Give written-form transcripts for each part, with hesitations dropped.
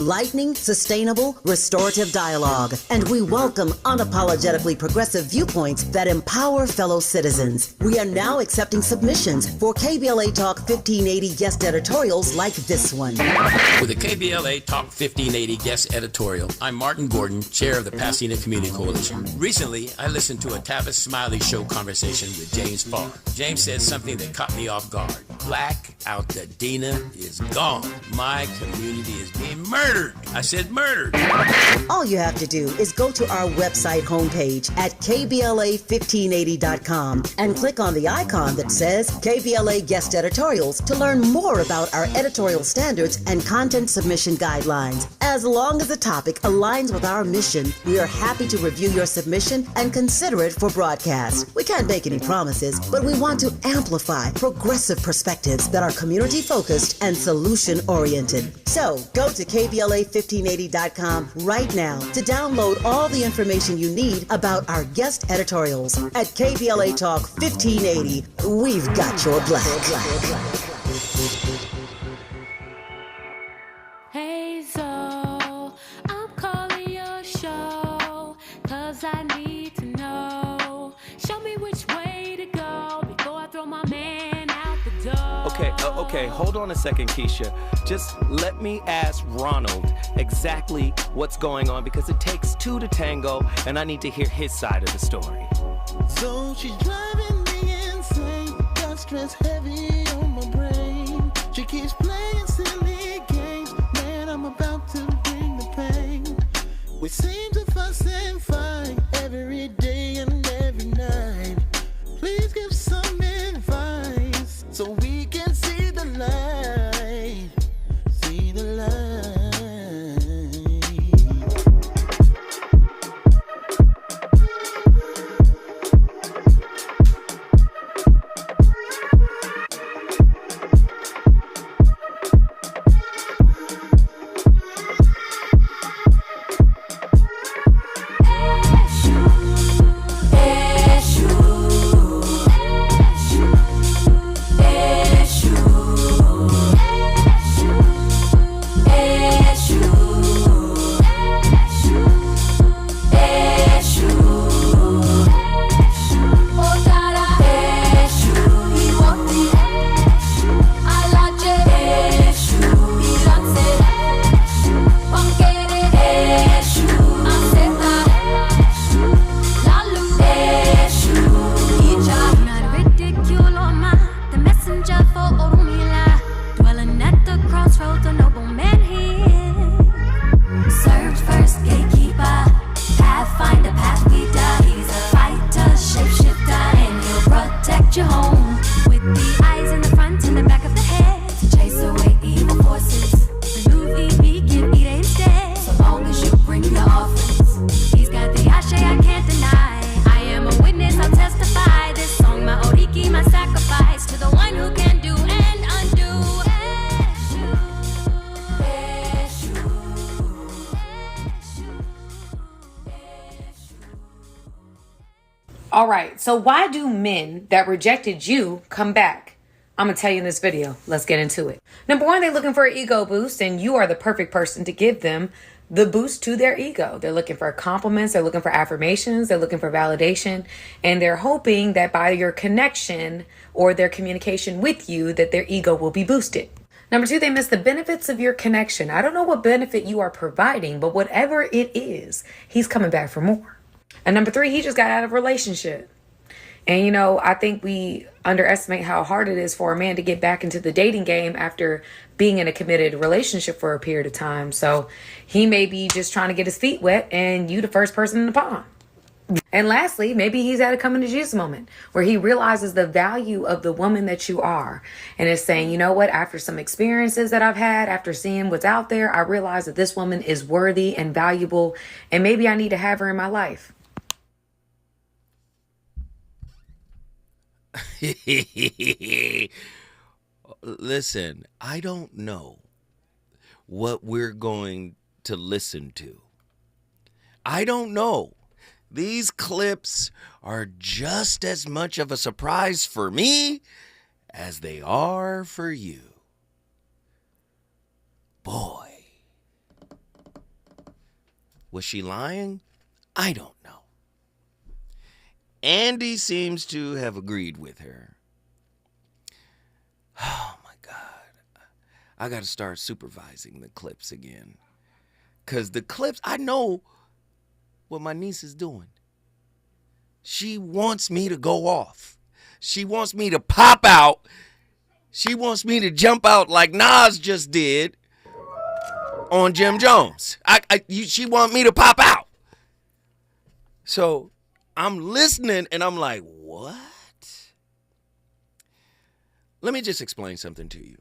Lightning, sustainable, restorative dialogue, and we welcome unapologetically progressive viewpoints that empower fellow citizens. We are now accepting submissions for KBLA Talk 1580 guest editorials like this one. With the KBLA Talk 1580 guest editorial, I'm Martin Gordon, chair of the Pasadena Community Coalition. Recently, I listened to a Tavis Smiley Show conversation with James Farr. James said something that caught me off guard. Black Altadena is gone. My community is being murdered. I said murdered. All you have to do is go to our website homepage at KBLA1580.com and click on the icon that says KBLA Guest Editorials to learn more about our editorial standards and content submission guidelines. As long as the topic aligns with our mission, we are happy to review your submission and consider it for broadcast. We can't make any promises, but we want to amplify progressive perspectives that are community-focused and solution-oriented. So, go to KBLA1580.com right now to download all the information you need about our guest editorials. At KBLA Talk 1580, we've got your black. Hey, so I'm calling your show, 'cause I need to know. Show me which way to go before I throw my man out the door. Okay, hold on a second, Keisha. Just let me ask Ronald exactly what's going on, because it takes two to tango, and I need to hear his side of the story. So she's driving me insane, got stress heavy on my brain. She keeps playing silly games, man, I'm about to bring the pain. We seem to fuss and fight every day and every night. Please give some advice so we can see the light, see the light. All right, so why do men that rejected you come back? I'm going to tell you in this video. Let's get into it. Number one, they're looking for an ego boost, and you are the perfect person to give them the boost to their ego. They're looking for compliments, they're looking for affirmations, they're looking for validation, and they're hoping that by your connection or their communication with you, that their ego will be boosted. Number two, they miss the benefits of your connection. I don't know what benefit you are providing, but whatever it is, he's coming back for more. And number three, he just got out of a relationship. And, you know, I think we underestimate how hard it is for a man to get back into the dating game after being in a committed relationship for a period of time. So he may be just trying to get his feet wet and you the first person in the pond. And lastly, maybe he's at a coming to Jesus moment where he realizes the value of the woman that you are and is saying, you know what, after some experiences that I've had, after seeing what's out there, I realize that this woman is worthy and valuable, and maybe I need to have her in my life. Listen, I don't know what we're going to listen to. I don't know. These clips are just as much of a surprise for me as they are for you. Boy. Was she lying? I don't know. Andy seems to have agreed with her. Oh my God. I got to start supervising the clips again. Because the clips, I know what my niece is doing. She wants me to go off. She wants me to pop out. She wants me to jump out like Nas just did on Jim Jones. She wants me to pop out. So I'm listening and I'm like, what? Let me just explain something to you.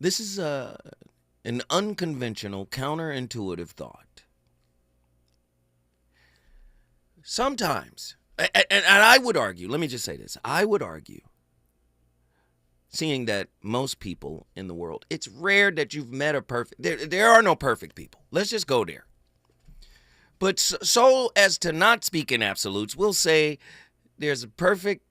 This is an unconventional, counterintuitive thought. Sometimes, and I would argue, let me just say this. I would argue, seeing that most people in the world, it's rare that you've met a perfect, there are no perfect people. Let's just go there. But so as to not speak in absolutes, we'll say there's a perfect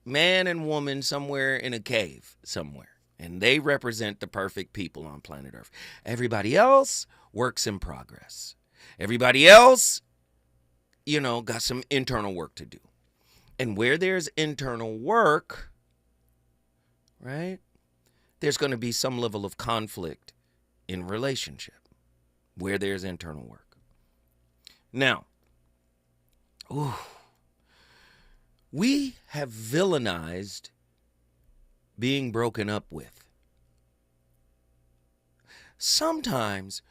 man and woman somewhere in a cave somewhere. And they represent the perfect people on planet Earth. Everybody else, works in progress. Everybody else, got some internal work to do. And where there's internal work, right, there's going to be some level of conflict in relationship where there's internal work. Now, we have villainized being broken up with. Sometimes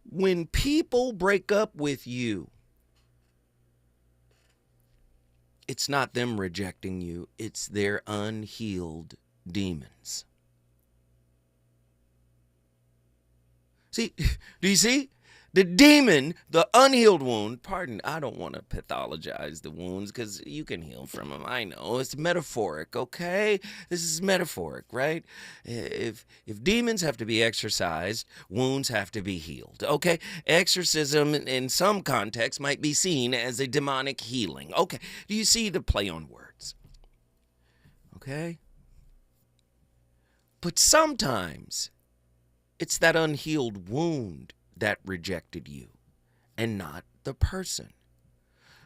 when people break up with you, it's not them rejecting you, it's their unhealed demons. See, do you see? The demon, the unhealed wound, I don't want to pathologize the wounds because you can heal from them. I know, it's metaphoric, okay? This is metaphoric, right? If demons have to be exorcised, wounds have to be healed, okay? Exorcism in some context might be seen as a demonic healing. Okay, do you see the play on words? Okay? But sometimes it's that unhealed wound that rejected you and not the person.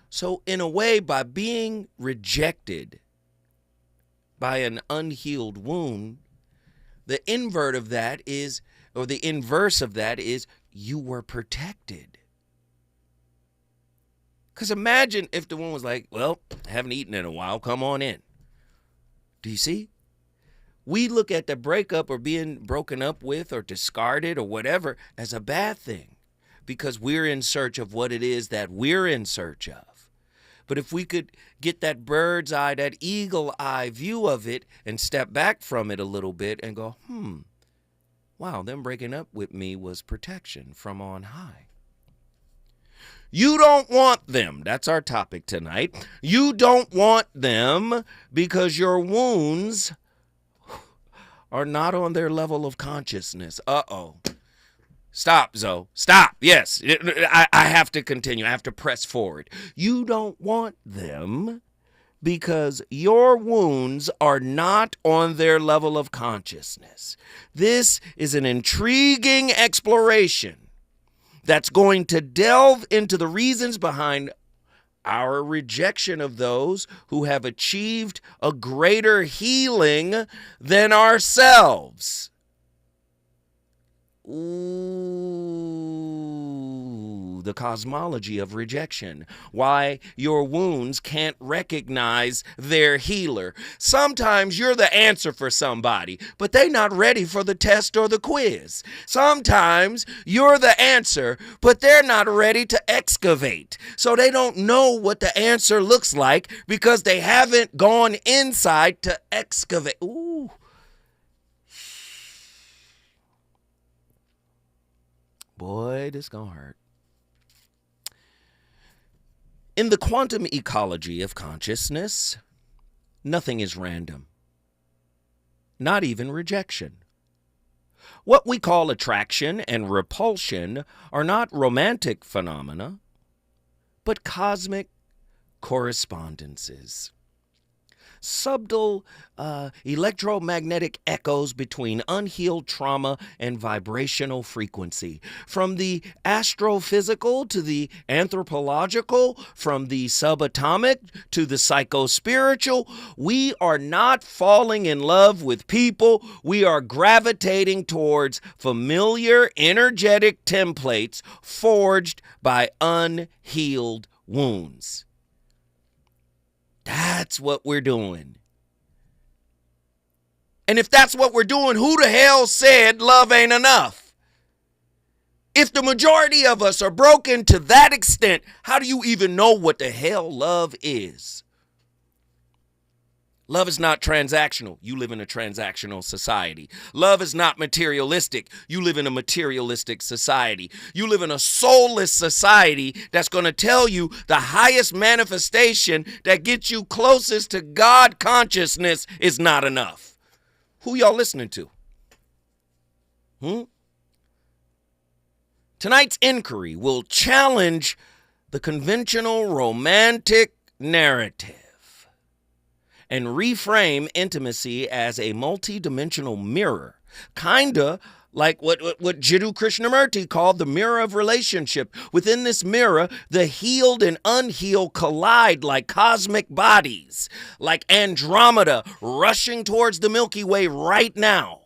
So in a way, by being rejected by an unhealed wound, the inverse of that is you were protected. Because imagine if the woman was like, well, I haven't eaten in a while, come on in. Do you see? We look at the breakup or being broken up with or discarded or whatever as a bad thing because we're in search of what it is that we're in search of. But if we could get that bird's eye, that eagle eye view of it and step back from it a little bit and go, wow, them breaking up with me was protection from on high. You don't want them. That's our topic tonight. You don't want them because your wounds are not on their level of consciousness. Stop, Zoe. Stop. Yes, I have to continue. I have to press forward. You don't want them because your wounds are not on their level of consciousness. This is an intriguing exploration that's going to delve into the reasons behind our rejection of those who have achieved a greater healing than ourselves. Ooh, the cosmology of rejection. Why your wounds can't recognize their healer. Sometimes you're the answer for somebody, but they're not ready for the test or the quiz. Sometimes you're the answer, but they're not ready to excavate. So they don't know what the answer looks like because they haven't gone inside to excavate. Ooh. Boy, this gonna hurt. In the quantum ecology of consciousness, nothing is random. Not even rejection. What we call attraction and repulsion are not romantic phenomena, but cosmic correspondences. subtle electromagnetic echoes between unhealed trauma and vibrational frequency. From the astrophysical to the anthropological, from the subatomic to the psychospiritual, we are not falling in love with people. We are gravitating towards familiar energetic templates forged by unhealed wounds. That's what we're doing. And if that's what we're doing, who the hell said love ain't enough? If the majority of us are broken to that extent, how do you even know what the hell love is? Love is not transactional. You live in a transactional society. Love is not materialistic. You live in a materialistic society. You live in a soulless society that's going to tell you the highest manifestation that gets you closest to God consciousness is not enough. Who y'all listening to? Tonight's inquiry will challenge the conventional romantic narrative and reframe intimacy as a multidimensional mirror, kinda like what Jiddu Krishnamurti called the mirror of relationship. Within this mirror, the healed and unhealed collide like cosmic bodies, like Andromeda rushing towards the Milky Way right now,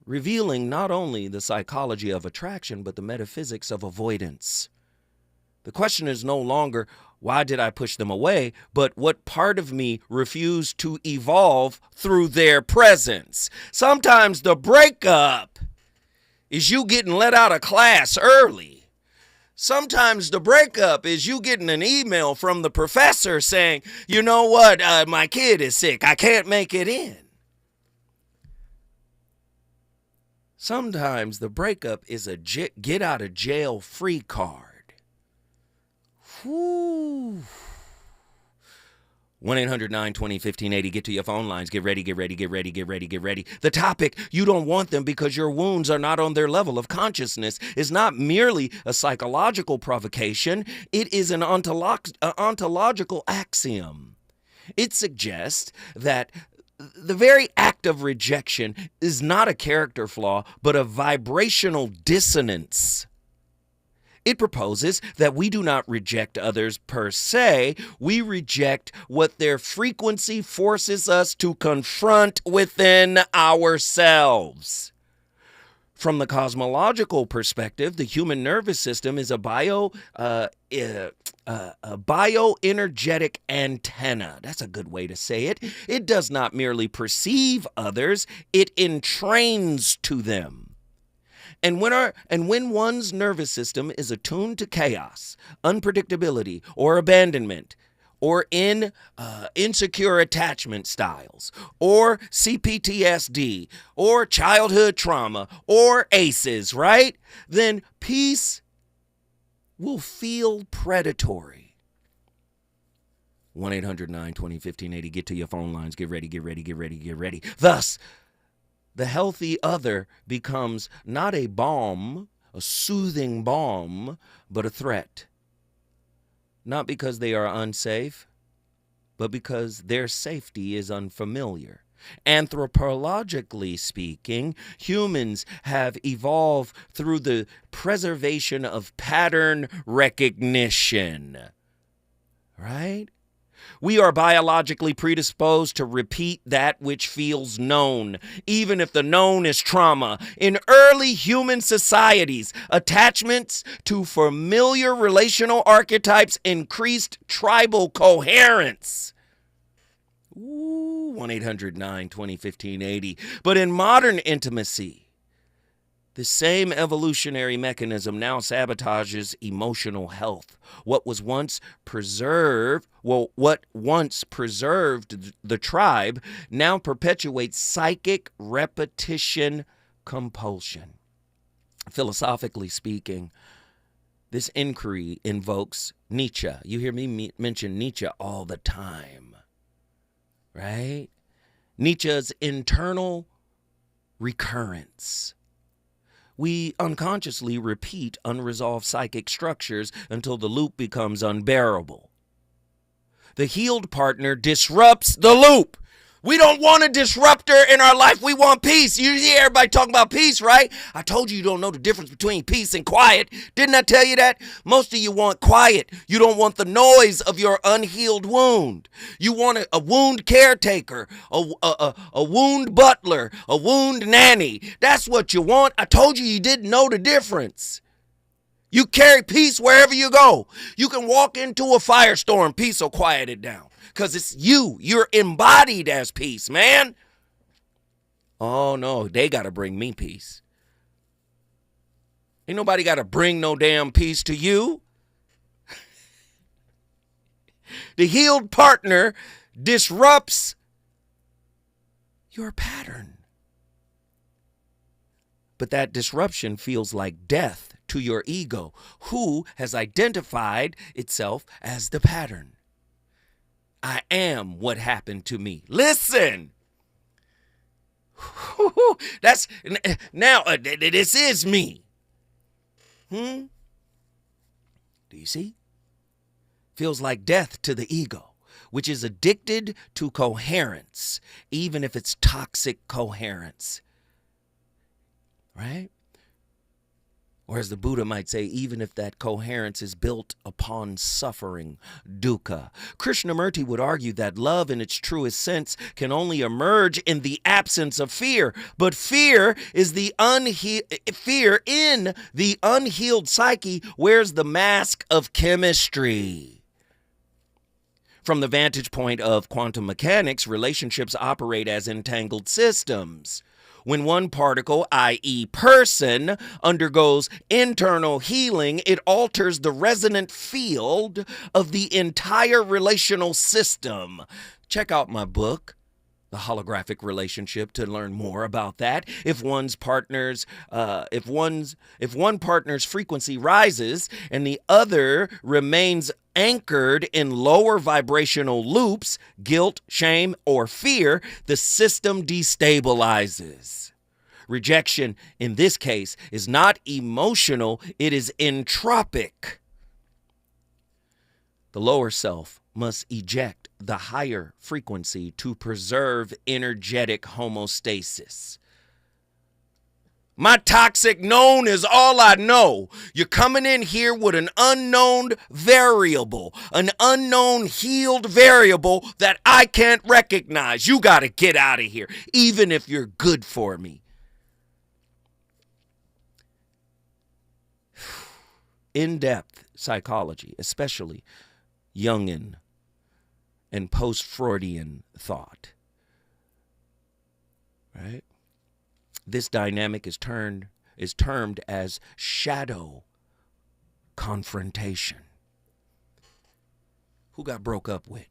revealing not only the psychology of attraction, but the metaphysics of avoidance. The question is no longer, why did I push them away? But what part of me refused to evolve through their presence? Sometimes the breakup is you getting let out of class early. Sometimes the breakup is you getting an email from the professor saying, you know what, my kid is sick. I can't make it in. Sometimes the breakup is a get out of jail free card. Whew. 1-800-920-1580. Get to your phone lines. Get ready, get ready, get ready, get ready, get ready. The topic, you don't want them because your wounds are not on their level of consciousness, is not merely a psychological provocation. It is an ontological axiom. It suggests that the very act of rejection is not a character flaw, but a vibrational dissonance. It proposes that we do not reject others per se. We reject what their frequency forces us to confront within ourselves. From the cosmological perspective, the human nervous system is a bioenergetic antenna. That's a good way to say it. It does not merely perceive others, it entrains to them. And when one's nervous system is attuned to chaos, unpredictability, or abandonment, or insecure attachment styles, or CPTSD, or childhood trauma, or ACEs, right? Then peace will feel predatory. 1-800-920-1580. Get to your phone lines. Get ready, get ready, get ready, get ready. Thus, the healthy other becomes not a balm, a soothing balm, but a threat. Not because they are unsafe, but because their safety is unfamiliar. Anthropologically speaking, humans have evolved through the preservation of pattern recognition. Right? We are biologically predisposed to repeat that which feels known, even if the known is trauma. In early human societies, attachments to familiar relational archetypes increased tribal coherence. Ooh, 1-800-920-1580. But in modern intimacy, the same evolutionary mechanism now sabotages emotional health. What once preserved the tribe now perpetuates psychic repetition compulsion. Philosophically speaking, this inquiry invokes Nietzsche. You hear me mention Nietzsche all the time, right? Nietzsche's internal recurrence. We unconsciously repeat unresolved psychic structures until the loop becomes unbearable. The healed partner disrupts the loop. We don't want a disruptor in our life. We want peace. You hear everybody talking about peace, right? I told you don't know the difference between peace and quiet. Didn't I tell you that? Most of you want quiet. You don't want the noise of your unhealed wound. You want a wound caretaker, a wound butler, a wound nanny. That's what you want. I told you didn't know the difference. You carry peace wherever you go. You can walk into a firestorm. Peace will quiet it down. Because it's you. You're embodied as peace, man. Oh, no. They got to bring me peace. Ain't nobody got to bring no damn peace to you. The healed partner disrupts your pattern. But that disruption feels like death to your ego, who has identified itself as the pattern. I am what happened to me. Listen. That's now this is me. Do you see? Feels like death to the ego, which is addicted to coherence, even if it's toxic coherence. Right? Or as the Buddha might say, even if that coherence is built upon suffering, dukkha. Krishnamurti would argue that love in its truest sense can only emerge in the absence of fear. But fear in the unhealed psyche wears the mask of chemistry. From the vantage point of quantum mechanics, relationships operate as entangled systems. When one particle, i.e. person, undergoes internal healing, it alters the resonant field of the entire relational system. Check out my book, The Holographic Relationship, to learn more about that. If one partner's frequency rises and the other remains anchored in lower vibrational loops, guilt, shame, or fear, the system destabilizes. Rejection, in this case, is not emotional, it is entropic. The lower self must eject the higher frequency to preserve energetic homeostasis. My toxic known is all I know. You're coming in here with an unknown variable, an unknown healed variable that I can't recognize. You got to get out of here, even if you're good for me. In-depth psychology, especially Jungian and post-Freudian thought, right? This dynamic is termed as shadow confrontation. Who got broke up with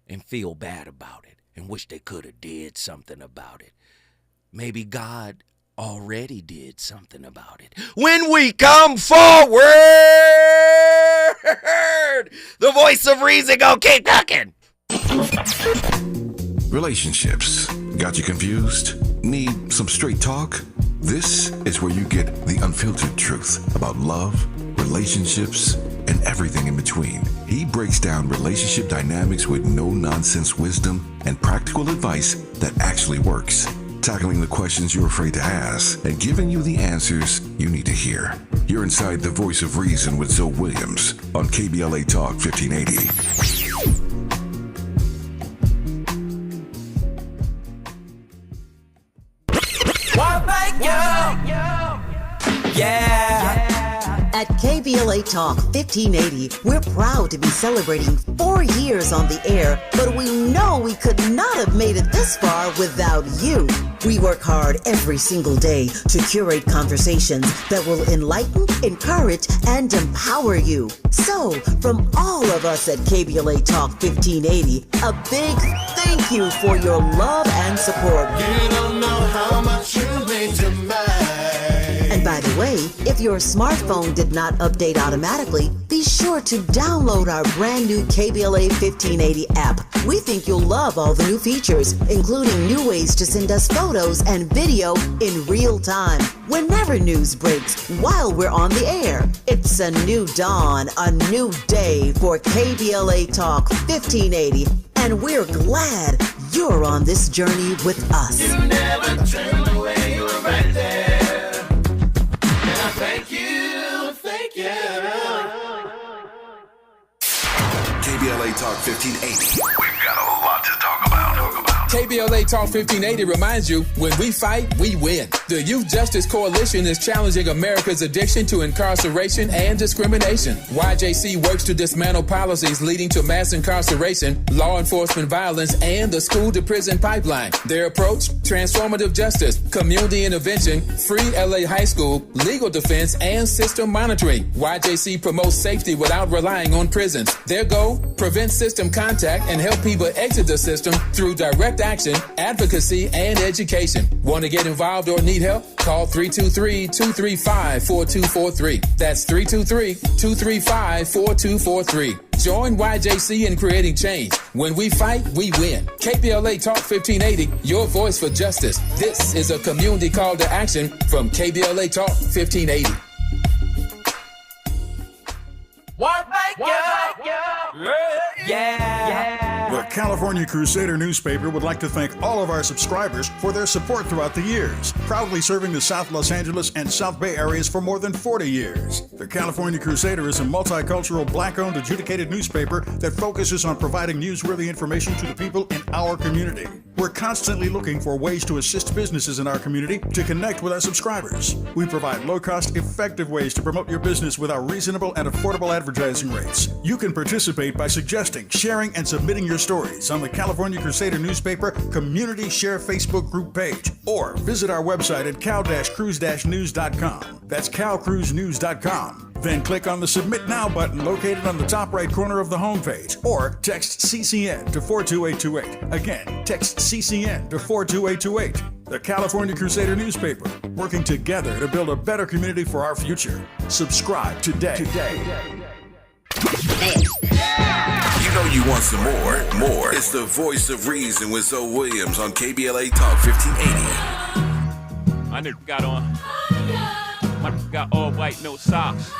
and feel bad about it and wish they could have did something about it? Maybe God already did something about it. When we come forward, the voice of reason gonna keep cooking. Relationships. Got you confused? Need some straight talk? This is where you get the unfiltered truth about love, relationships, and everything in between. He breaks down relationship dynamics with no-nonsense wisdom and practical advice that actually works. Tackling the questions you're afraid to ask and giving you the answers you need to hear. You're inside the voice of reason with Zoe Williams on KBLA Talk 1580. At KBLA Talk 1580, we're proud to be celebrating 4 years on the air, but we know we could not have made it this far without you. We work hard every single day to curate conversations that will enlighten, encourage, and empower you. So, from all of us at KBLA Talk 1580, a big thank you for your love and support. You don't know how much you mean to me. And By the way, if your smartphone did not update automatically, be sure to download our brand new KBLA 1580 app. We think you'll love all the new features, including new ways to send us photos and video in real time, whenever news breaks, while we're on the air. It's a new dawn, a new day for KBLA Talk 1580, and we're glad you're on this journey with us. You never turned away, you were right there. And I thank you, thank you. KBLA Talk 1580. We've got a lot to talk about. KBLA Talk 1580 reminds you, when we fight, we win. The Youth Justice Coalition is challenging America's addiction to incarceration and discrimination. YJC works to dismantle policies leading to mass incarceration, law enforcement violence, and the school-to-prison pipeline. Their approach? Transformative justice, community intervention, free LA high school, legal defense, and system monitoring. YJC promotes safety without relying on prisons. Their goal? Prevent system contact and help people exit the system through direct action, advocacy, and education. Want to get involved or need help? Call 323-235-4243. That's 323-235-4243. Join YJC in creating change. When we fight, we win. KBLA Talk 1580, your voice for justice. This is a community call to action from KBLA Talk 1580. One thank you. Yeah. The California Crusader newspaper would like to thank all of our subscribers for their support throughout the years, proudly serving the South Los Angeles and South Bay areas for more than 40 years. The California Crusader is a multicultural, black-owned, adjudicated newspaper that focuses on providing newsworthy information to the people in our community. We're constantly looking for ways to assist businesses in our community to connect with our subscribers. We provide low-cost, effective ways to promote your business with our reasonable and affordable advertising rates. You can participate by suggesting, sharing, and submitting your stories on the California Crusader newspaper Community Share Facebook group page, or visit our website at cal-cruise-news.com. That's calcruisenews.com. Then click on the Submit Now button located on the top right corner of the homepage, or text CCN to 42828. Again, text CCN to 42828. The California Crusader newspaper, working together to build a better community for our future. Subscribe today. You know you want some more. It's the voice of reason with Zoe Williams on KBLA Talk 1580. My nigga got on. My nigga got all white, no socks.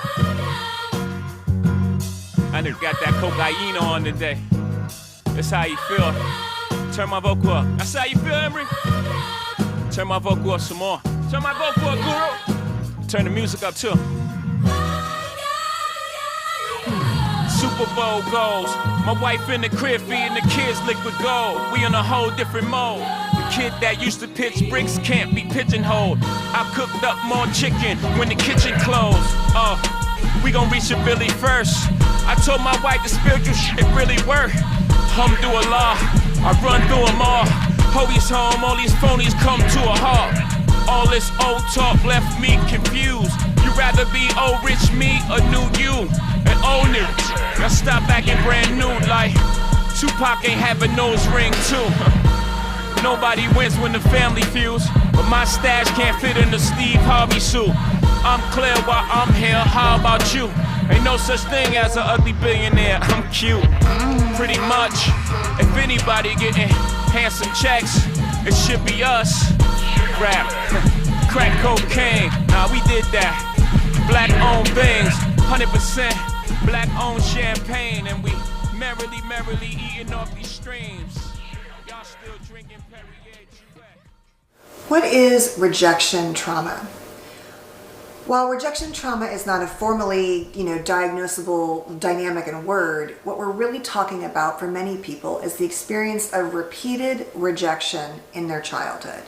My nigga got that cocaine on today. That's how you feel. Turn my vocal up. That's how you feel, Emery? Turn my vocal up some more. Turn my vocal up, Guru. Turn the music up too. Super Bowl goals. My wife in the crib feeding the kids liquid gold. We on a whole different mode. The kid that used to pitch bricks can't be pigeonholed. I cooked up more chicken when the kitchen closed. We gon' reach a Billy first. I told my wife the spiritual shit really work. Alhamdulillah, I run through them all. Hoey's home, all these phonies come to a halt. All this old talk left me confused. You rather be old rich me or new you? And old niggas, now stop acting brand new like Tupac ain't have a nose ring too. Nobody wins when the family feuds, but my stash can't fit in the Steve Harvey suit. I'm clear while I'm here, how about you? Ain't no such thing as an ugly billionaire, I'm cute. Pretty much, if anybody getting handsome checks, it should be us. Rap, crack cocaine, nah we did that. Black owned things, 100% black owned champagne, and we merrily eating off these streams. Y'all still drinking Perrier. What is rejection trauma? While rejection trauma is not a formally, diagnosable dynamic in a word, what we're really talking about for many people is the experience of repeated rejection in their childhood.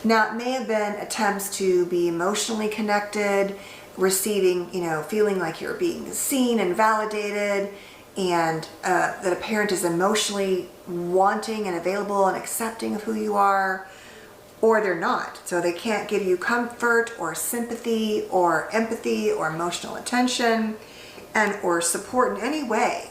Now, it may have been attempts to be emotionally connected, receiving, feeling like you're being seen and validated, and that a parent is emotionally wanting and available and accepting of who you are, or they're not. So they can't give you comfort or sympathy or empathy or emotional attention or support in any way.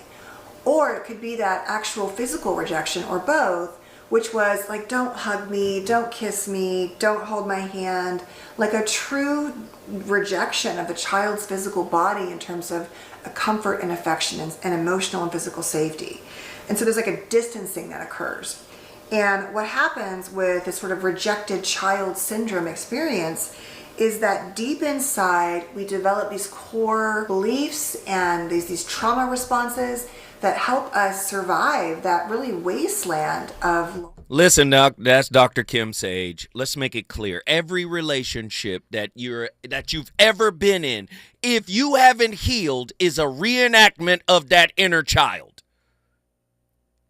Or it could be that actual physical rejection, or both, which was like, don't hug me, don't kiss me, don't hold my hand, like a true rejection of the child's physical body in terms of a comfort and affection and emotional and physical safety. And so there's like a distancing that occurs. And what happens with this sort of rejected child syndrome experience is that deep inside we develop these core beliefs and these trauma responses that help us survive that really wasteland of... Listen, Doc, that's Dr. Kim Sage. Let's make it clear. Every relationship that you've ever been in, if you haven't healed, is a reenactment of that inner child.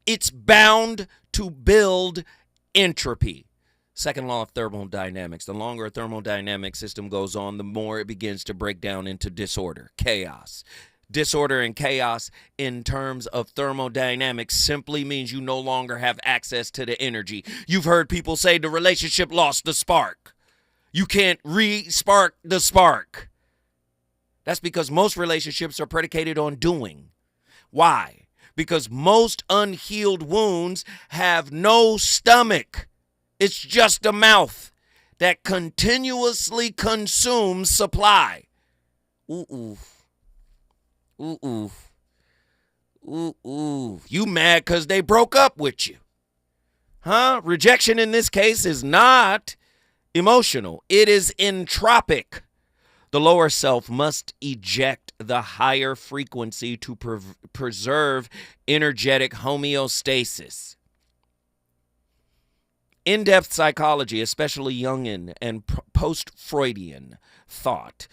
It's bound to build entropy. Second law of thermodynamics. The longer a thermodynamic system goes on, the more it begins to break down into disorder, chaos. Disorder and chaos in terms of thermodynamics simply means you no longer have access to the energy. You've heard people say the relationship lost the spark. You can't re-spark the spark. That's because most relationships are predicated on doing. Why? Because most unhealed wounds have no stomach. It's just a mouth that continuously consumes supply. Ooh. Ooh. You mad because they broke up with you. Huh? Rejection in this case is not emotional. It is entropic. The lower self must eject the higher frequency to preserve energetic homeostasis. In-depth psychology, especially Jungian and post-Freudian thought,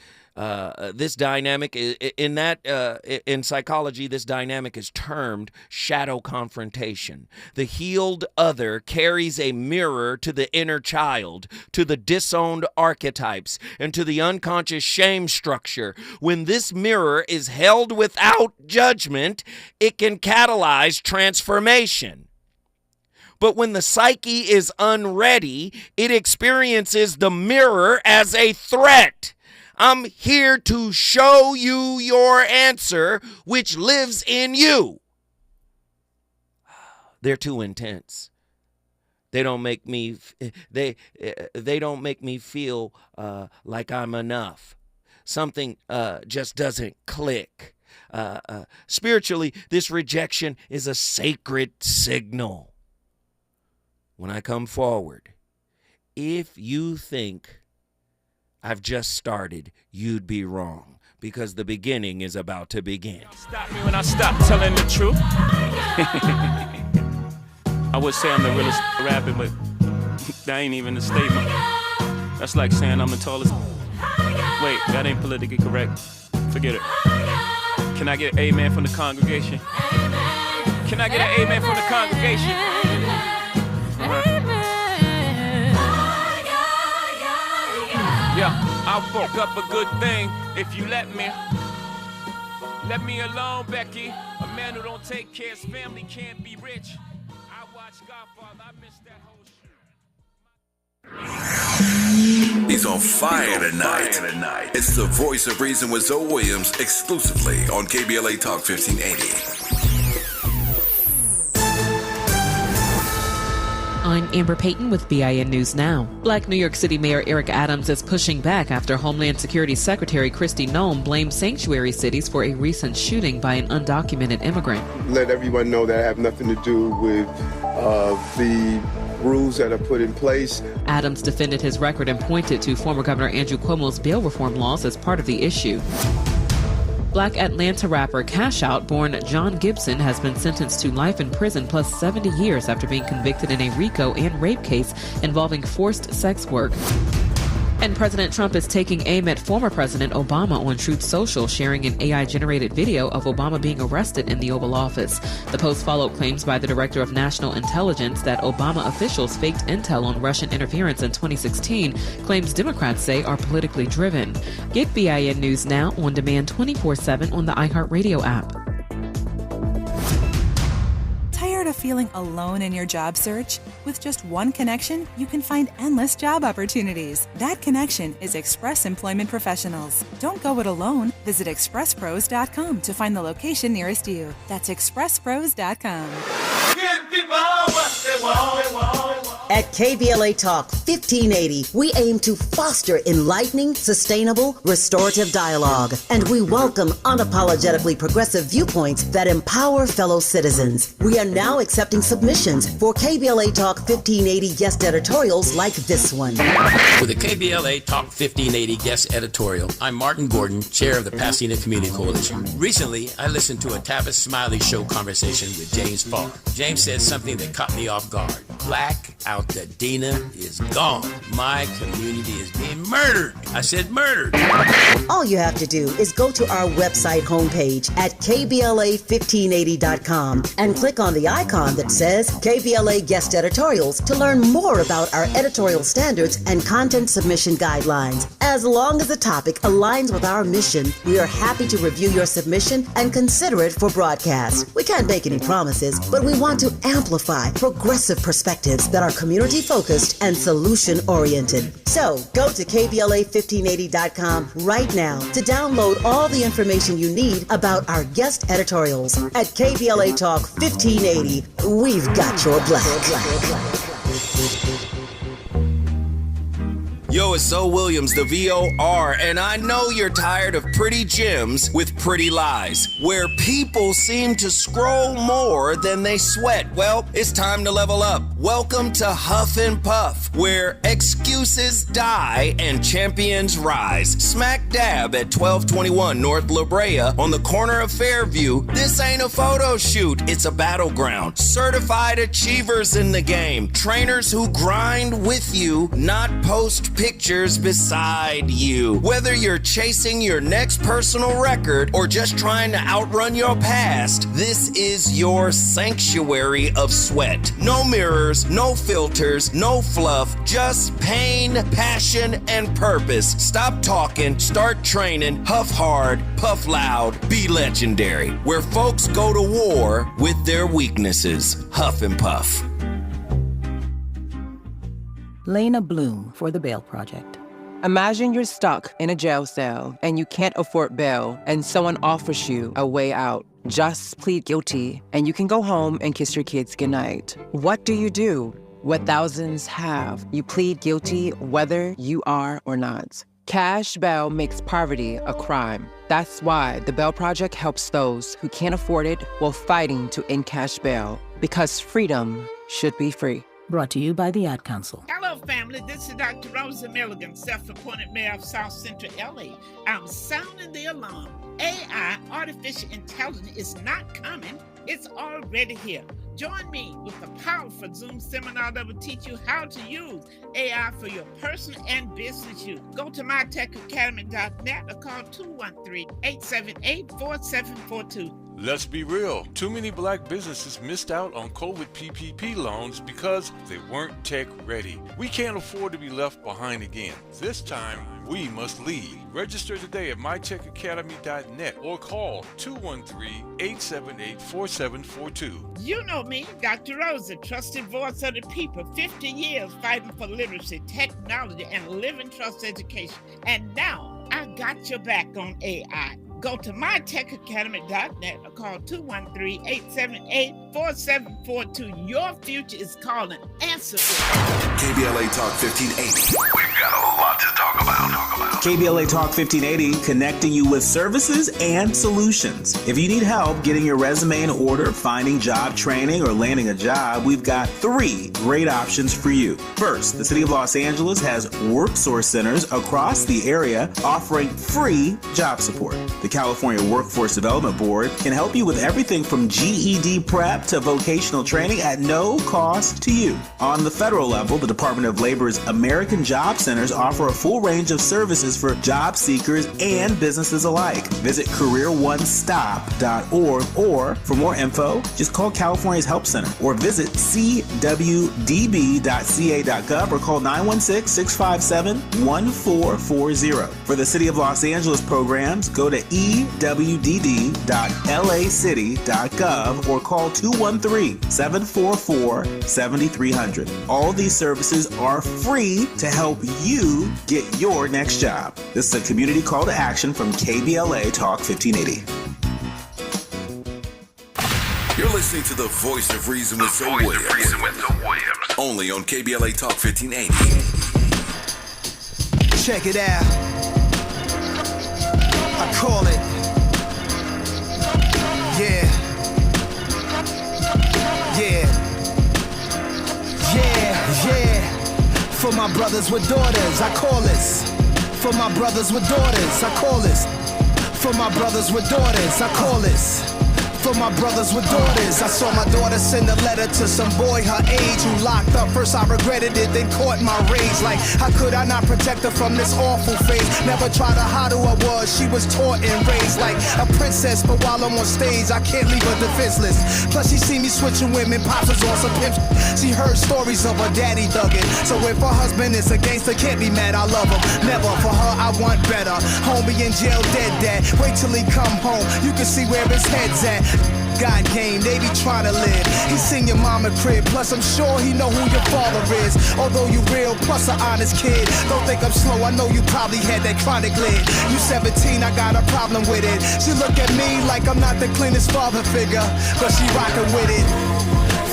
this dynamic in psychology, this dynamic is termed shadow confrontation. The healed other carries a mirror to the inner child, to the disowned archetypes, and to the unconscious shame structure. When this mirror is held without judgment, it can catalyze transformation. But when the psyche is unready, it experiences the mirror as a threat. I'm here to show you your answer, which lives in you. They're too intense. They don't make me. They don't make me feel like I'm enough. Something just doesn't click. Spiritually, this rejection is a sacred signal. When I come forward, if you think I've just started, you'd be wrong, because the beginning is about to begin. Stop me when I stop telling the truth. I would say I'm the realest rapper, but that ain't even a statement. That's like saying I'm the tallest. Wait, that ain't politically correct. Forget it. Can I get an amen from the congregation? Can I get an amen from the congregation? Yeah, I'll fuck up a good thing if you let me. Let me alone, Becky. A man who don't take care of his family can't be rich. I watch Godfather, I missed that whole shit. He's on fire tonight. It's the Voice of Reason with Zoe Williams, exclusively on KBLA Talk 1580. I'm Amber Payton with BIN News Now. Black New York City Mayor Eric Adams is pushing back after Homeland Security Secretary Kristi Noem blamed sanctuary cities for a recent shooting by an undocumented immigrant. Let everyone know that I have nothing to do with the rules that are put in place. Adams defended his record and pointed to former Governor Andrew Cuomo's bail reform laws as part of the issue. Black Atlanta rapper Cash Out, born John Gibson, has been sentenced to life in prison plus 70 years after being convicted in a RICO and rape case involving forced sex work. And President Trump is taking aim at former President Obama on Truth Social, sharing an AI-generated video of Obama being arrested in the Oval Office. The post followed claims by the Director of National Intelligence that Obama officials faked intel on Russian interference in 2016, claims Democrats say are politically driven. Get BIN News Now on demand 24/7 on the iHeartRadio app. Tired of feeling alone in your job search? With just one connection, you can find endless job opportunities. That connection is Express Employment Professionals. Don't go it alone. Visit expresspros.com to find the location nearest you. That's expresspros.com. At KBLA Talk 1580, we aim to foster enlightening, sustainable, restorative dialogue, and we welcome unapologetically progressive viewpoints that empower fellow citizens. We are now accepting submissions for KBLA Talk 1580 guest editorials like this one. For the KBLA Talk 1580 guest editorial, I'm Martin Gordon, chair of the Pasadena Community Coalition. Recently, I listened to a Tavis Smiley Show conversation with James Falk. James said something that caught me off guard. Black out the Dina is gone. My community is being murdered. I said murdered. All you have to do is go to our website homepage at KBLA1580.com and click on the icon that says KBLA Guest Editorials to learn more about our editorial standards and content submission guidelines. As long as the topic aligns with our mission, we are happy to review your submission and consider it for broadcast. We can't make any promises, but we want to amplify progressive perspectives that are community-focused and solution-oriented. So, go to KBLA1580.com right now to download all the information you need about our guest editorials. At KBLA Talk 1580, we've got your black. Yo, it's Zoe Williams, the VOR, and I know you're tired of pretty gems with pretty lies, where people seem to scroll more than they sweat. Well, it's time to level up. Welcome to Huff and Puff, where excuses die and champions rise. Smack dab at 1221 North La Brea on the corner of Fairview. This ain't a photo shoot, it's a battleground. Certified achievers in the game. Trainers who grind with you, not post pictures beside you. Whether you're chasing your next personal record or just trying to outrun your past, this is your sanctuary of sweat. No mirrors, no filters, no fluff, just pain, passion, and purpose. Stop talking, start training, huff hard, puff loud, be legendary. Where folks go to war with their weaknesses. Huff and Puff. Lena Bloom for the Bail Project. Imagine you're stuck in a jail cell and you can't afford bail and someone offers you a way out. Just plead guilty and you can go home and kiss your kids goodnight. What do? What thousands have. You plead guilty whether you are or not. Cash bail makes poverty a crime. That's why the Bail Project helps those who can't afford it while fighting to end cash bail. Because freedom should be free. Brought to you by the Ad Council. Hello, family. This is Dr. Rosa Milligan, self-appointed mayor of South Central LA. I'm sounding the alarm. AI, artificial intelligence, is not coming. It's already here. Join me with a powerful Zoom seminar that will teach you how to use AI for your personal and business use. Go to mytechacademy.net or call 213-878-4742. Let's be real. Too many black businesses missed out on COVID PPP loans because they weren't tech ready. We can't afford to be left behind again. This time, we must lead. Register today at mytechacademy.net or call 213-878-4742. You know me, Dr. Rosa, trusted voice of the people, 50 years fighting for literacy, technology, and living trust education. And now, I got your back on AI. Go to mytechacademy.net or call 213-878-4742. Your future is calling. Answer it. KBLA Talk 1580. We've got a lot to talk about. KBLA Talk 1580, connecting you with services and solutions. If you need help getting your resume in order, finding job training, or landing a job, we've got 3 great options for you. First, the City of Los Angeles has WorkSource centers across the area offering free job support. The California Workforce Development Board can help you with everything from GED prep to vocational training at no cost to you. On the federal level, the Department of Labor's American Job Centers offer a full range of services for job seekers and businesses alike. Visit careeronestop.org, or for more info, just call California's Help Center or visit cwdb.ca.gov or call 916-657-1440. For the City of Los Angeles programs, go to ewd.lacity.gov or call 213-744-7300. All these services are free to help you get your next job. This is a community call to action from KBLA Talk 1580. You're listening to the voice of reason with Zoe Williams. Only on KBLA Talk 1580. Check it out. I call it. Yeah. For my brothers with daughters, I call this. For my brothers with daughters, I call this. For my brothers with daughters, I call this. For my brothers with daughters, I saw my daughter send a letter to some boy her age who locked up. First I regretted it, then caught my rage. Like, how could I not protect her from this awful phase? Never tried to hide who I was, she was taught and raised like a princess. But while I'm on stage, I can't leave her defenseless. Plus she see me switching women, pops was on some pimp. She heard stories of her daddy thugging. So if her husband is a gangster, can't be mad, I love him. Never, for her I want better. Homie in jail, dead dad. Wait till he come home, you can see where his head's at. God game, they be trying to live. He seen your mama crib, plus I'm sure he know who your father is. Although you real, plus an honest kid. Don't think I'm slow, I know you probably had that chronic lid. You 17, I got a problem with it. She look at me like I'm not the cleanest father figure, but she rockin' with it.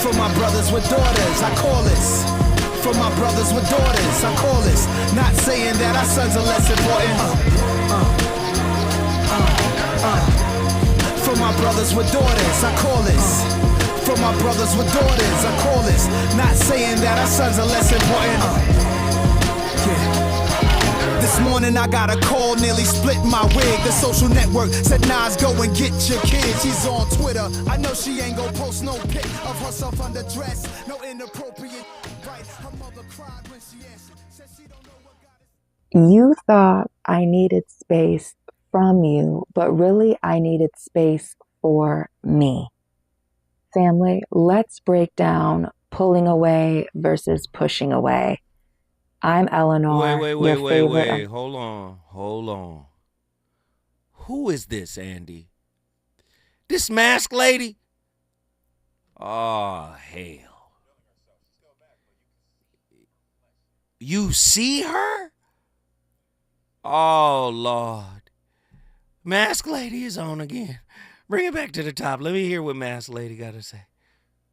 For my brothers with daughters, I call this. For my brothers with daughters, I call this. Not saying that our sons are less important. For my brothers with daughters, I call this. For my brothers with daughters, I call this. Not saying that our sons are less important. This morning I got a call, nearly split my wig. The social network said Nas, go and get your kid. She's on Twitter, I know she ain't gon' post no pic of herself underdressed. No inappropriate, right? Her mother cried when she answered. Said she don't know what God is. You thought I needed space from you, but really I needed space for me. Family, let's break down pulling away versus pushing away. I'm Eleanor. Wait. Hold on. Who is this, Andy? This masked lady? Oh, hell. You see her? Oh, Lord. Mask Lady is on again. Bring it back to the top. Let me hear what Mask Lady got to say.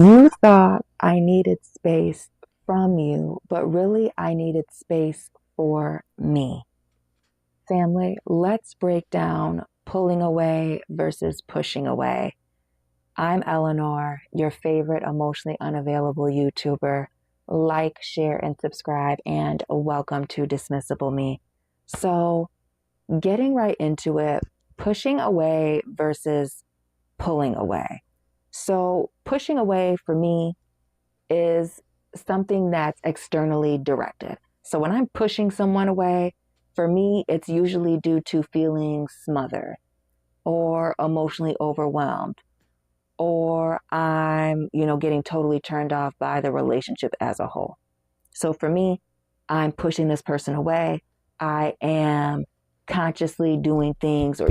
You thought I needed space from you, but really I needed space for me. Family, let's break down pulling away versus pushing away. I'm Eleanor, your favorite emotionally unavailable YouTuber. Like, share, and subscribe, and welcome to Dismissible Me. So, getting right into it, pushing away versus pulling away. So pushing away for me is something that's externally directed. So when I'm pushing someone away, for me, it's usually due to feeling smothered or emotionally overwhelmed, or I'm, getting totally turned off by the relationship as a whole. So for me, I'm pushing this person away. I am consciously doing things or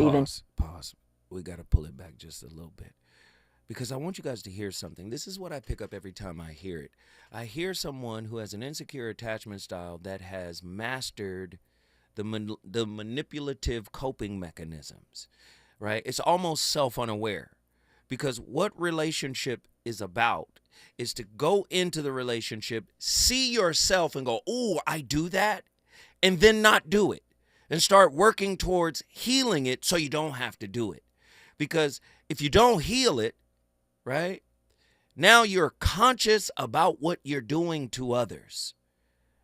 Pause. We got to pull it back just a little bit because I want you guys to hear something. This is what I pick up every time I hear it. I hear someone who has an insecure attachment style that has mastered the manipulative coping mechanisms, right? It's almost self-unaware because what relationship is about is to go into the relationship, see yourself and go, oh, I do that, and then not do it. And start working towards healing it so you don't have to do it. Because if you don't heal it, right, now you're conscious about what you're doing to others.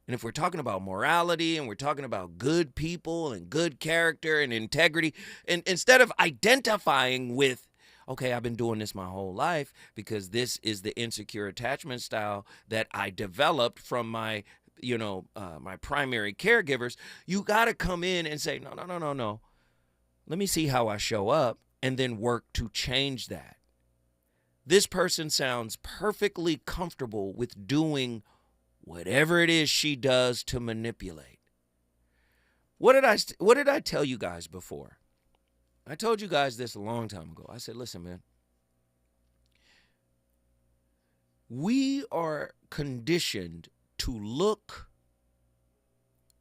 And if we're talking about morality and we're talking about good people and good character and integrity, and instead of identifying with, okay, I've been doing this my whole life because this is the insecure attachment style that I developed from my my primary caregivers, you got to come in and say, no. Let me see how I show up and then work to change that. This person sounds perfectly comfortable with doing whatever it is she does to manipulate. What did I tell you guys before? I told you guys this a long time ago. I said, listen, man, we are conditioned to look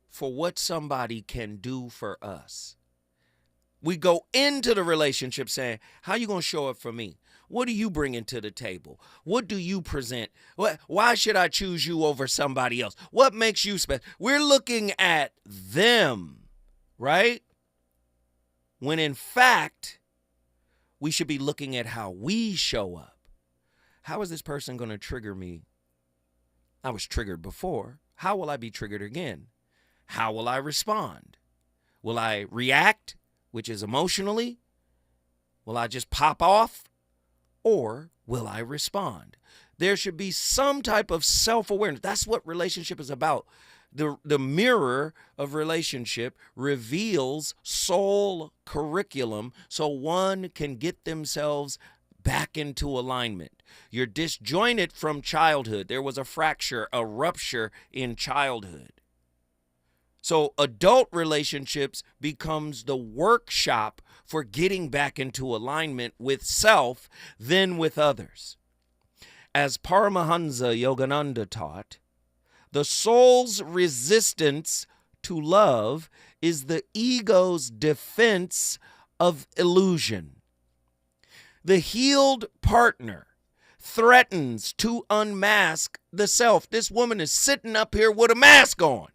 for what somebody can do for us. We go into the relationship saying, how you going to show up for me? What are you bringing to the table? What do you present? Why should I choose you over somebody else? What makes you special? We're looking at them, right? When in fact, we should be looking at how we show up. How is this person going to trigger me? I was triggered before. How will I be triggered again? How will I respond? Will I react, which is emotionally? Will I just pop off? Or will I respond? There should be some type of self-awareness. That's what relationship is about. The mirror of relationship reveals soul curriculum so one can get themselves back into alignment. You're disjointed from childhood. There was a fracture, a rupture in childhood. So adult relationships becomes the workshop for getting back into alignment with self, then with others. As Paramahansa Yogananda taught, the soul's resistance to love is the ego's defense of illusion. The healed partner threatens to unmask the self. This woman is sitting up here with a mask on.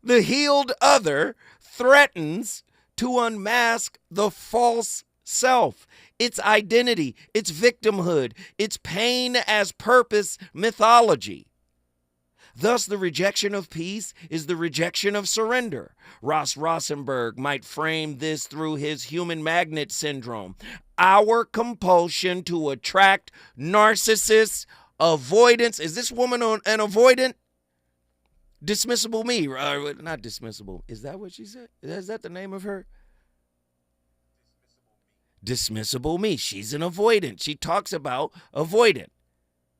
The healed other threatens to unmask the false self, its identity, its victimhood, its pain as purpose mythology. Thus, the rejection of peace is the rejection of surrender. Ross Rosenberg might frame this through his human magnet syndrome. Our compulsion to attract narcissists, avoidance. Is this woman an avoidant? Dismissible me, not dismissible. Is that what she said? Is that the name of her? Dismissible me. She's an avoidant. She talks about avoidant,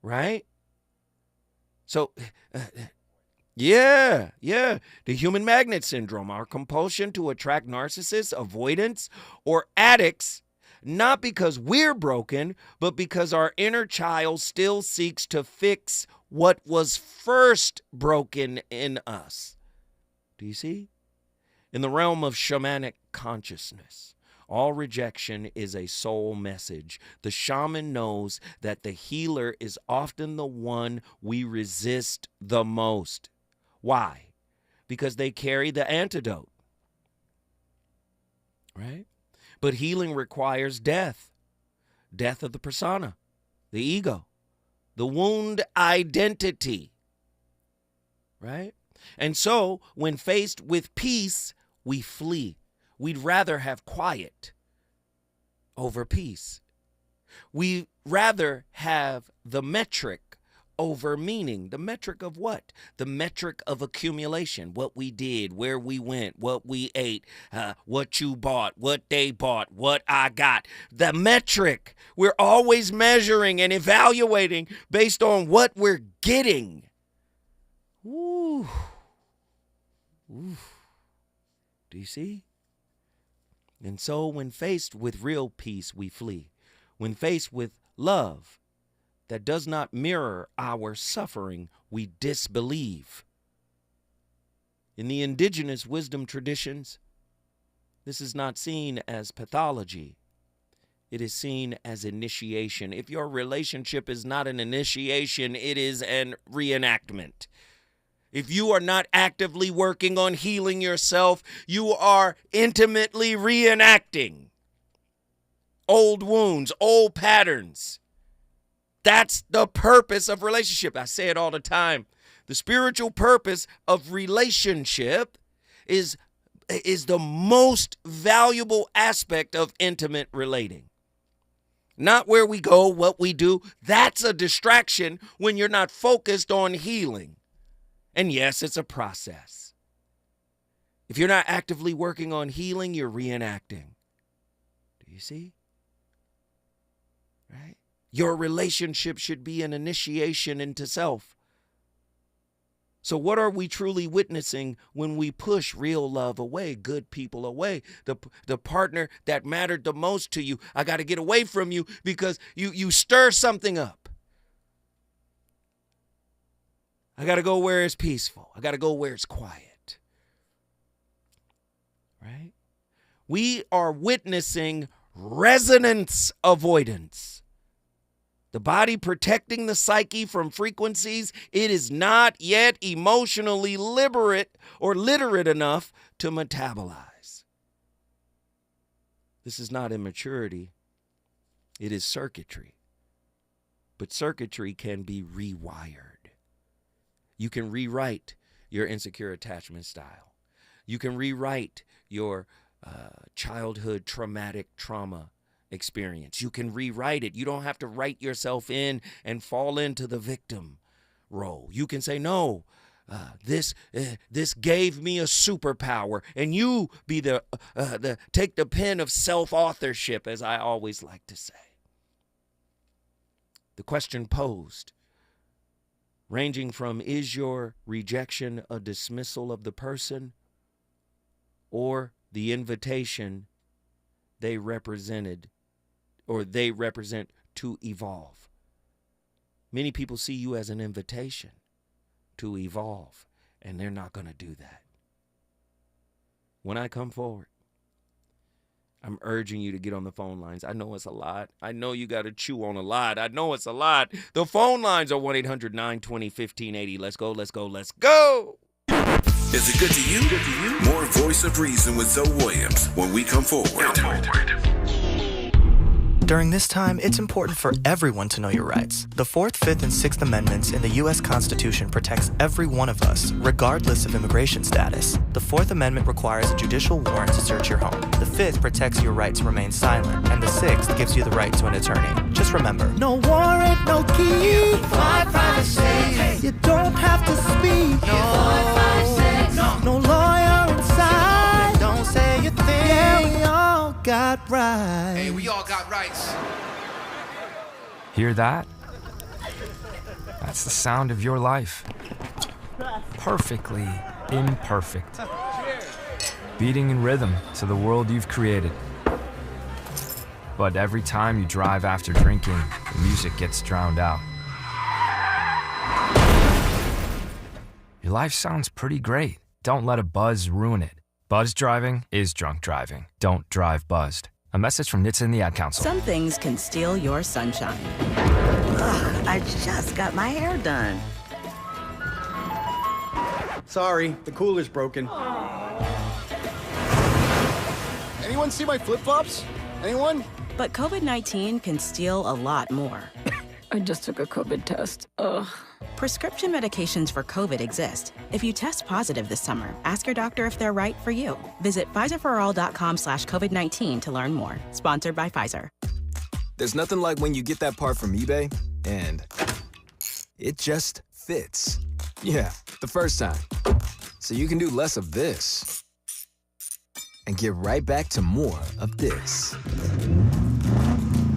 right? So, yeah. The human magnet syndrome, our compulsion to attract narcissists, avoidance, or addicts, not because we're broken, but because our inner child still seeks to fix what was first broken in us. Do you see? In the realm of shamanic consciousness, all rejection is a soul message. The shaman knows that the healer is often the one we resist the most. Why? Because they carry the antidote, right? But healing requires death of the persona, the ego, the wound identity, right? And so when faced with peace, we flee. We'd rather have quiet over peace. We'd rather have the metric over meaning. The metric of what? The metric of accumulation. What we did, where we went, what we ate, what you bought, what they bought, what I got. The metric. We're always measuring and evaluating based on what we're getting. Ooh. Do you see? And so when faced with real peace, we flee. When faced with love that does not mirror our suffering, we disbelieve. In the indigenous wisdom traditions, this is not seen as pathology. It is seen as initiation. If your relationship is not an initiation, it is an reenactment. If you are not actively working on healing yourself, you are intimately reenacting old wounds, old patterns. That's the purpose of relationship. I say it all the time. The spiritual purpose of relationship is the most valuable aspect of intimate relating. Not where we go, what we do. That's a distraction when you're not focused on healing. And yes, it's a process. If you're not actively working on healing, you're reenacting. Do you see? Right? Your relationship should be an initiation into self. So what are we truly witnessing when we push real love away, good people away, the partner that mattered the most to you? I got to get away from you because you stir something up. I got to go where it's peaceful. I got to go where it's quiet. right? We are witnessing resonance avoidance. The body protecting the psyche from frequencies it is not yet emotionally literate enough to metabolize. This is not immaturity. It is circuitry. But circuitry can be rewired. You can rewrite your insecure attachment style. You can rewrite your childhood traumatic trauma experience. You can rewrite it. You don't have to write yourself in and fall into the victim role. You can say, no, this gave me a superpower, and you be take the pen of self-authorship, as I always like to say. The question posed, ranging from, is your rejection a dismissal of the person, or the invitation they represent to evolve? Many people see you as an invitation to evolve, and they're not going to do that. When I come forward, I'm urging you to get on the phone lines. I know it's a lot. I know you got to chew on a lot. I know it's a lot. The phone lines are 1-800-920-1580. Let's go, let's go, let's go. Is it good to you? More Voice of Reason with Zoe Williams when we come forward. During this time, it's important for everyone to know your rights. The 4th, 5th, and 6th Amendments in the U.S. Constitution protects every one of us, regardless of immigration status. The 4th Amendment requires a judicial warrant to search your home. The 5th protects your right to remain silent, and the 6th gives you the right to an attorney. Just remember, No warrant, no key. My privacy. You don't have to speak. No lawyer inside. Don't say a thing. Yeah, we all got rights. Hey, we all got rights. Hear that? That's the sound of your life. Perfectly imperfect. Beating in rhythm to the world you've created. But every time you drive after drinking, the music gets drowned out. Your life sounds pretty great. Don't let a buzz ruin it. Buzz driving is drunk driving. Don't drive buzzed. A message from NHTSA and the Ad Council. Some things can steal your sunshine. Ugh, I just got my hair done. Sorry, the cooler's broken. Anyone see my flip-flops? Anyone? But COVID-19 can steal a lot more. I just took a COVID test. Ugh. Prescription medications for COVID exist. If you test positive this summer, ask your doctor if they're right for you. Visit PfizerForAll.com/COVID-19 to learn more. Sponsored by Pfizer. There's nothing like when you get that part from eBay and it just fits. Yeah, the first time. So you can do less of this and get right back to more of this.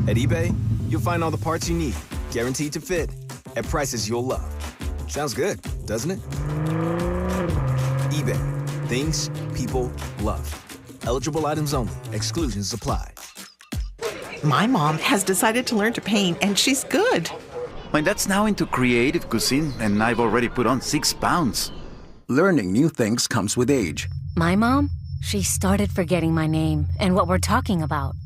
At eBay, you'll find all the parts you need, guaranteed to fit, at prices you'll love. Sounds good, doesn't it? eBay. Things people love. Eligible items only. Exclusions apply. My mom has decided to learn to paint, and she's good. My dad's now into creative cuisine, and I've already put on 6 pounds. Learning new things comes with age. My mom, she started forgetting my name and what we're talking about.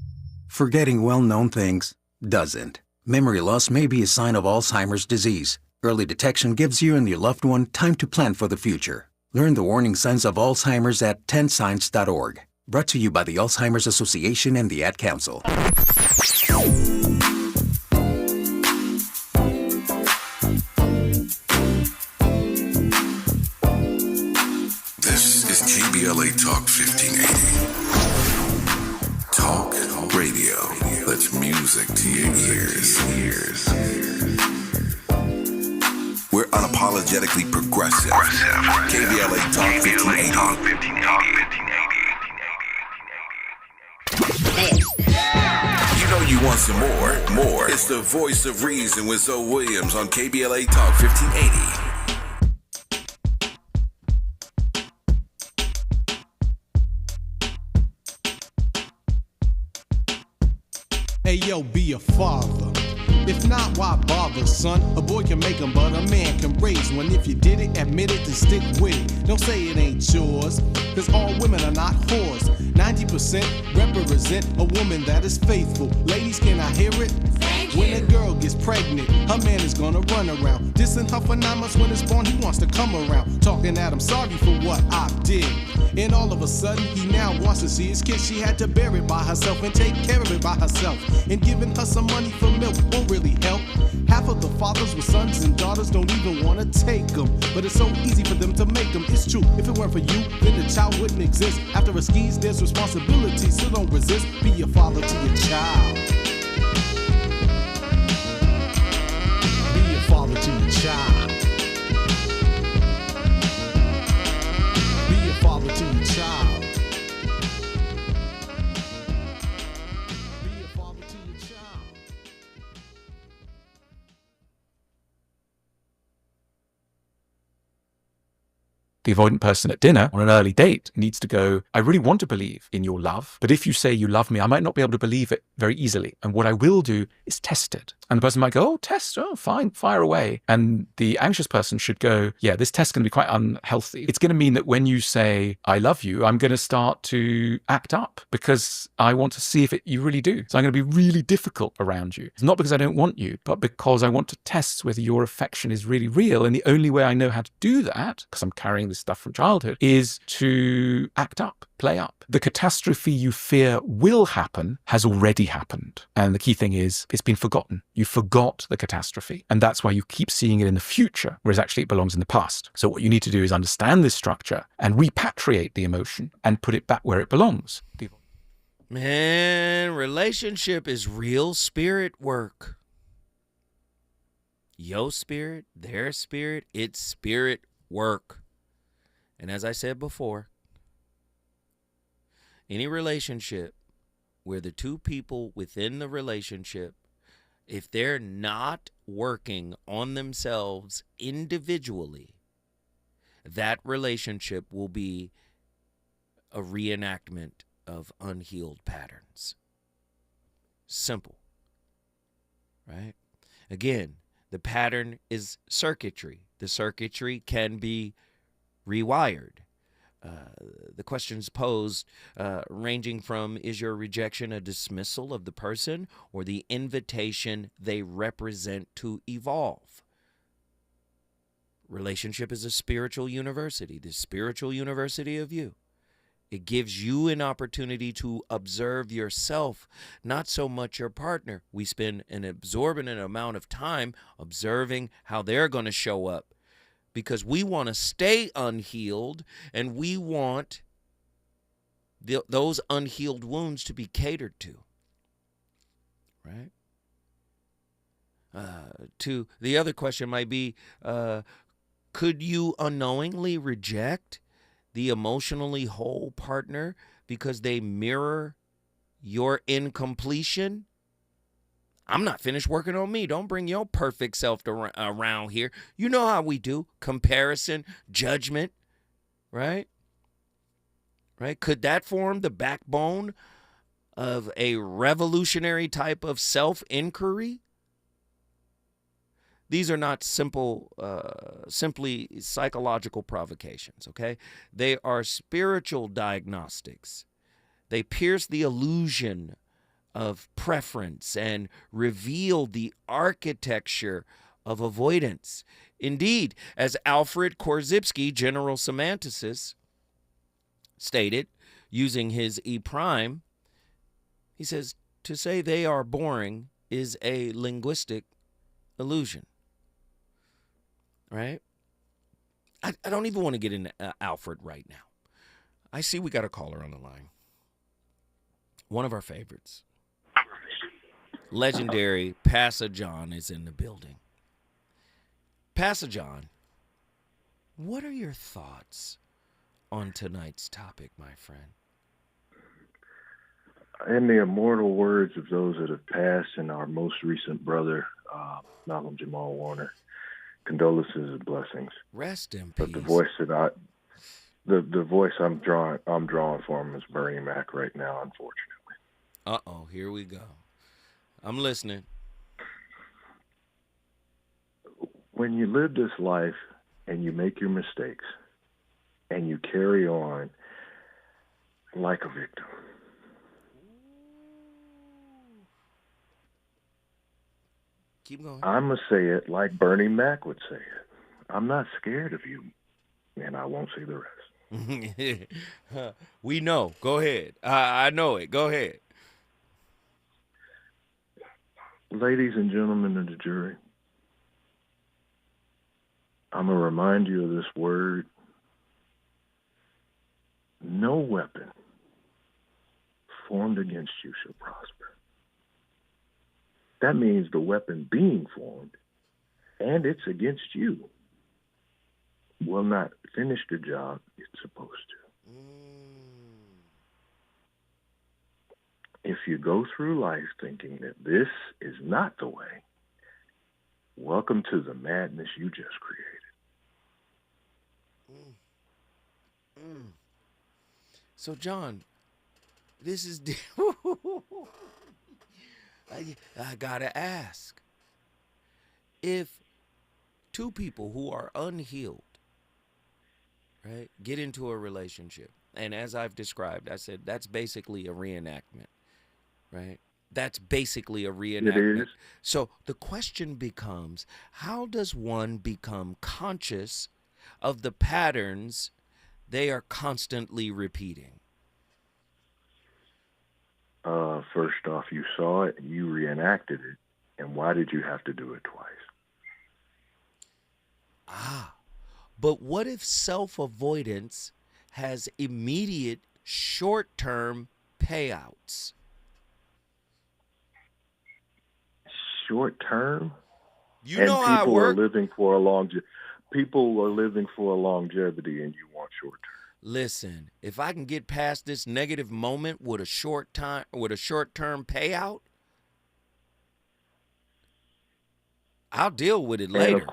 Forgetting well-known things doesn't. Memory loss may be a sign of Alzheimer's disease. Early detection gives you and your loved one time to plan for the future. Learn the warning signs of Alzheimer's at 10signs.org. Brought to you by the Alzheimer's Association and the Ad Council. This is KBLA Talk 1580. Talk radio. That's music to your ears. We're unapologetically progressive. KBLA Talk 1580. You know you want some more. It's the Voice of Reason with Zoe Williams on KBLA Talk 1580. Hey yo, be a father. If not, why bother, son? A boy can make them, but a man can raise one. If you did it, admit it, then stick with it. Don't say it ain't yours, cause all women are not whores. 90% represent a woman that is faithful. Ladies, can I hear it? When a girl gets pregnant, her man is gonna run around, dissing her for 9 months. When it's born, he wants to come around, talking at him sorry for what I did. And all of a sudden, he now wants to see his kid. She had to bear it by herself and take care of it by herself. And giving her some money for milk won't really help. Half of the fathers with sons and daughters don't even wanna take them, but it's so easy for them to make them. It's true, if it weren't for you, then the child wouldn't exist. After a skis, there's responsibility, so don't resist. Be a father to your child. Be a father to your child. Be a father to your child. Be a father to your child. The avoidant person at dinner on an early date needs to go, I really want to believe in your love, but if you say you love me, I might not be able to believe it very easily. And what I will do is test it. And the person might go, oh, test, oh, fine, fire away. And the anxious person should go, yeah, this test is going to be quite unhealthy. It's going to mean that when you say, I love you, I'm going to start to act up because I want to see if you really do. So I'm going to be really difficult around you. It's not because I don't want you, but because I want to test whether your affection is really real. And the only way I know how to do that, because I'm carrying this stuff from childhood, is to act up, play up. The catastrophe you fear will happen has already happened. And the key thing is, it's been forgotten. You forgot the catastrophe. And that's why you keep seeing it in the future, whereas actually it belongs in the past. So what you need to do is understand this structure and repatriate the emotion and put it back where it belongs. Man, relationship is real spirit work. Your spirit, their spirit, it's spirit work. And as I said before, any relationship where the two people within the relationship, if they're not working on themselves individually, that relationship will be a reenactment of unhealed patterns. Simple. Right? Again, the pattern is circuitry. The circuitry can be rewired. The questions posed ranging from, is your rejection a dismissal of the person or the invitation they represent to evolve? Relationship is a spiritual university, the spiritual university of you. It gives you an opportunity to observe yourself, not so much your partner. We spend an absorbent amount of time observing how they're going to show up, because we want to stay unhealed and we want those unhealed wounds to be catered to. Right? To the other question might be, could you unknowingly reject the emotionally whole partner because they mirror your incompletion? I'm not finished working on me. Don't bring your perfect self around here. You know how we do. Comparison, judgment, right? Right? Could that form the backbone of a revolutionary type of self-inquiry? These are not simply psychological provocations, okay? They are spiritual diagnostics. They pierce the illusion of preference and reveal the architecture of avoidance. Indeed, as Alfred Korzybski, general semanticist, stated, using his E prime, he says, to say they are boring is a linguistic illusion. Right? I don't even want to get into Alfred right now. I see we got a caller on the line. One of our favorites. Legendary Pastor John is in the building. Pastor John, what are your thoughts on tonight's topic, my friend? In the immortal words of those that have passed and our most recent brother, Malcolm Jamal Warner, condolences and blessings. Rest in peace. But the voice that the voice I'm drawing from is Bernie Mac right now, unfortunately. Uh-oh, here we go. I'm listening. when you live this life and you make your mistakes and you carry on like a victim, keep going. I'm going to say it like Bernie Mac would say it. I'm not scared of you, and I won't say the rest. We know. Go ahead. I know it. Go ahead. Ladies and gentlemen of the jury, I'm going to remind you of this word. No weapon formed against you shall prosper. That means the weapon being formed, and it's against you, will not finish the job it's supposed to. If you go through life thinking that this is not the way, welcome to the madness you just created. So, John, this is... I gotta ask. If two people who are unhealed, right, get into a relationship, and as I've described, I said that's basically a reenactment, right? That's basically a reenactment. It is. So the question becomes, how does one become conscious of the patterns they are constantly repeating? First off, you saw it, you reenacted it, and why did you have to do it twice? But what if self-avoidance has immediate short-term payouts? Short-term? You know how it works. People are living for a longevity, and you want short-term. Listen, if I can get past this negative moment with a short-term payout, I'll deal with it later.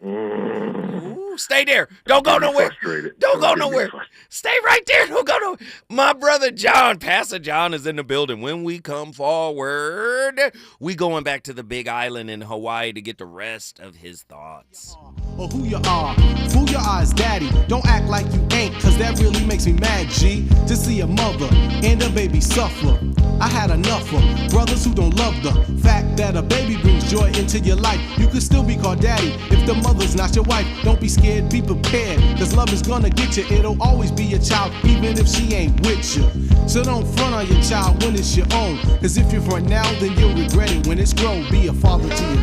Ooh, stay there. Don't go nowhere. Don't go nowhere. Stay right there. Don't go nowhere. My brother John, Pastor John, is in the building. When we come forward, we going back to the Big Island in Hawaii to get the rest of his thoughts. Or who you are, fool your eyes, daddy. Don't act like you ain't, cause that really makes me mad, G. To see a mother and a baby suffer. I had enough of brothers who don't love the fact that a baby brings joy into your life. You can still be called daddy if the mother's not your wife. Don't be scared, be prepared, cause love is gonna get you. It'll always be your child, even if she ain't with you. So don't front on your child when it's your own, cause if you front now, then you'll regret it when it's grown. Be a father to your